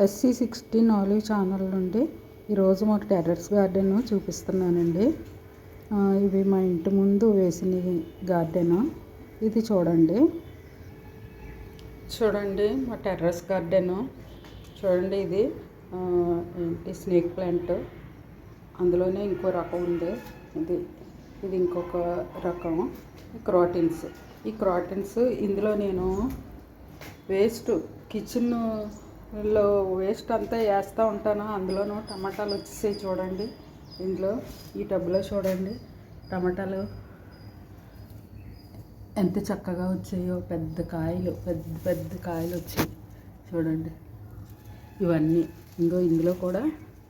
SC16 olive channel నుండి ఈరోజు మాకు టెర్రస్ గార్డెన్ చూపిస్తున్నానండి. ఇవి మా ఇంటి ముందు వేసిన గార్డెన్. ఇది చూడండి మా టెర్రస్ గార్డెన్ చూడండి. ఇది ఏంటి స్నేక్ ప్లాంట్, అందులోనే ఇంకో రకం ఉంది. ఇది ఇంకొక రకం క్రాటిన్స్. ఈ క్రాటిన్స్ ఇందులో నేను కిచెన్లో వేస్ట్ అంతా వేస్తూ ఉంటాను. అందులోనూ టమాటాలు వచ్చేసాయి చూడండి. ఇందులో ఈ టబ్లో చూడండి టమాటాలు ఎంత చక్కగా వచ్చాయో. పెద్ద కాయలు వచ్చాయి చూడండి. ఇవన్నీ ఇందులో కూడా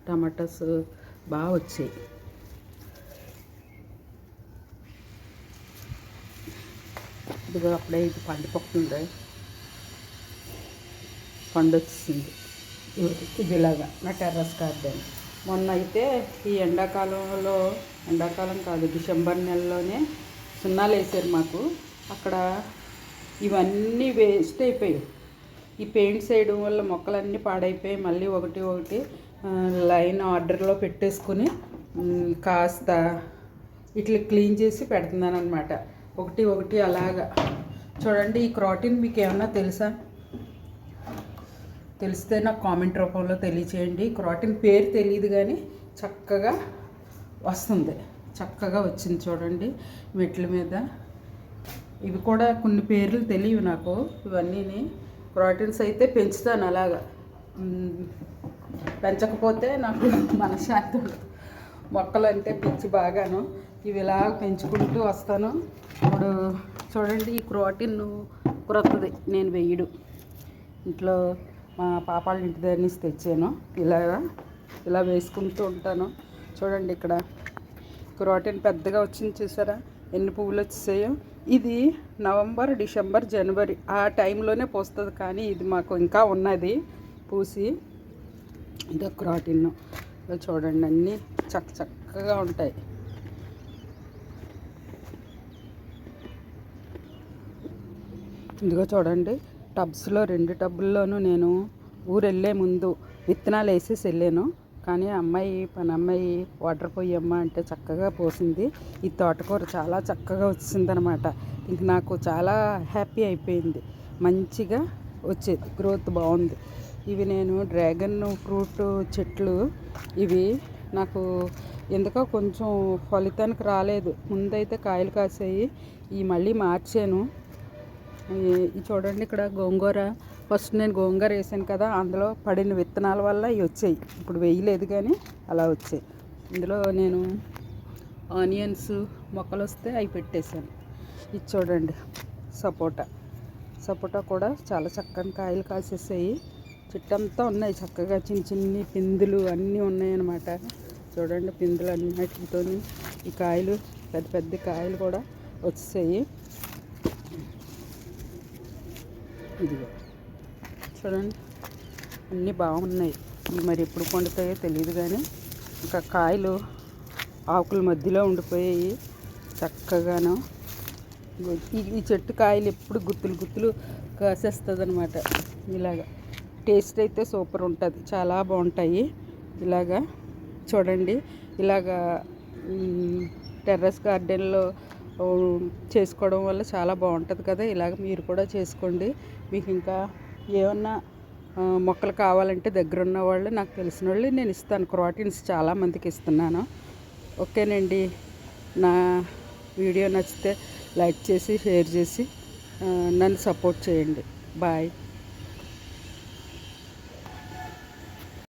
టమాటాస్ బాగా వచ్చాయి. ఇదిగో అప్పుడే ఇది పండిపోతుంది, పండు వచ్చింది. ఇది ఇలాగా నా టెర్రస్ గార్డెన్. మొన్న అయితే ఈ ఎండాకాలం కాదు, డిసెంబర్ నెలలోనే సున్నాలు వేసారు మాకు. అక్కడ ఇవన్నీ వేస్ట్ అయిపోయాయి. ఈ పెయింట్స్ వేయడం వల్ల మొక్కలన్నీ పాడైపోయి మళ్ళీ ఒకటి లైన్ ఆర్డర్లో పెట్టేసుకుని కాస్త ఇట్లా క్లీన్ చేసి పెడుతున్నాను అనమాట. ఒకటి అలాగా చూడండి. ఈ క్రాటిన్ మీకు ఏమన్నా తెలుసా? తెలిస్తే నాకు కామెంట్ రూపంలో తెలియచేయండి. క్రాటిన్ పేరు తెలియదు కానీ చక్కగా వస్తుంది, చక్కగా వచ్చింది చూడండి మెట్ల మీద. ఇవి కూడా కొన్ని పేర్లు తెలియవు నాకు. ఇవన్నీ క్రాటిన్స్ అయితే పెంచుతాను. అలాగా పెంచకపోతే నాకు మనశ్శాంతి ఉండదు. మొక్కలు అంటే పిచ్చి బాగాను. ఇవి ఇలా పెంచుకుంటూ వస్తాను. ఇప్పుడు చూడండి, ఈ క్రాటిన్ క్రొత్తది, నేను వేయడు. ఇంట్లో మా పాపాళ్ళ ఇంటి దగ్గర నుంచి తెచ్చాను. ఇలా వేసుకుంటూ ఉంటాను. చూడండి ఇక్కడ క్రాటిన్ పెద్దగా వచ్చింది చూసారా, ఎన్ని పువ్వులు వచ్చేసాయో. ఇది నవంబర్, డిసెంబర్, జనవరి ఆ టైంలోనే పోస్తుంది. కానీ ఇది మాకు ఇంకా ఉన్నది పూసి. ఇదో క్రాటిన్ చూడండి, అన్నీ చక్కగా ఉంటాయి. ఇదిగో చూడండి, టబ్స్లో 2 టబ్బుల్లోనూ నేను ఊరెళ్ళే ముందు విత్తనాలు వేసేసి వెళ్ళాను. కానీ పని అమ్మాయి వాటర్ పోయమ్మా అంటే చక్కగా పోసింది. ఈ తోటకూర చాలా చక్కగా వచ్చిందనమాట. ఇంక నాకు చాలా హ్యాపీ అయిపోయింది. మంచిగా వచ్చేది, గ్రోత్ బాగుంది. ఇవి నేను డ్రాగన్ ఫ్రూట్ చెట్లు. ఇవి నాకు ఎందుకో కొంచెం ఫలితానికి రాలేదు. ముందైతే కాయలు కాసాయి. మళ్ళీ మార్చాను. చూడండి ఇక్కడ గోంగూర. ఫస్ట్ నేను గోంగూర వేసాను కదా, అందులో పడిన విత్తనాల వల్ల ఇవి వచ్చాయి. ఇప్పుడు వేయలేదు కానీ అలా వచ్చాయి. ఇందులో నేను ఆనియన్స్ మొక్కలు వస్తే అవి పెట్టేశాను. ఇది చూడండి సపోటా కూడా చాలా చక్కని కాయలు కాసేసాయి. చెట్టంతా ఉన్నాయి చక్కగా. చిన్ని పిందులు అన్నీ ఉన్నాయన్నమాట. చూడండి, పిందులు అన్నిటితో ఈ కాయలు పెద్ద కాయలు కూడా వచ్చేసాయి. ఇదిగో చూడండి, అన్నీ బాగున్నాయి. మరి ఎప్పుడు పండుతాయో తెలియదు కానీ ఇంకా కాయలు ఆకుల మధ్యలో ఉండిపోయాయి చక్కగాను. ఈ చెట్టు కాయలు ఎప్పుడు గుత్తులు కాసేస్తుంది అనమాట. ఇలాగా టేస్ట్ అయితే సూపర్ ఉంటుంది, చాలా బాగుంటాయి. ఇలాగా చూడండి, ఇలాగా టెర్రస్ గార్డెన్లో చేసుకోవడం వల్ల చాలా బాగుంటుంది కదా. ఇలాగ మీరు కూడా చేసుకోండి. మీకు ఇంకా ఏమన్నా మొక్కలు కావాలంటే దగ్గర ఉన్న వాళ్ళు, నాకు తెలిసిన వాళ్ళు నేను ఇస్తాను. క్రాటిన్స్ చాలామందికి ఇస్తున్నాను. ఓకేనండి, నా వీడియో నచ్చితే లైక్ చేసి షేర్ చేసి నన్ను సపోర్ట్ చేయండి. బాయ్.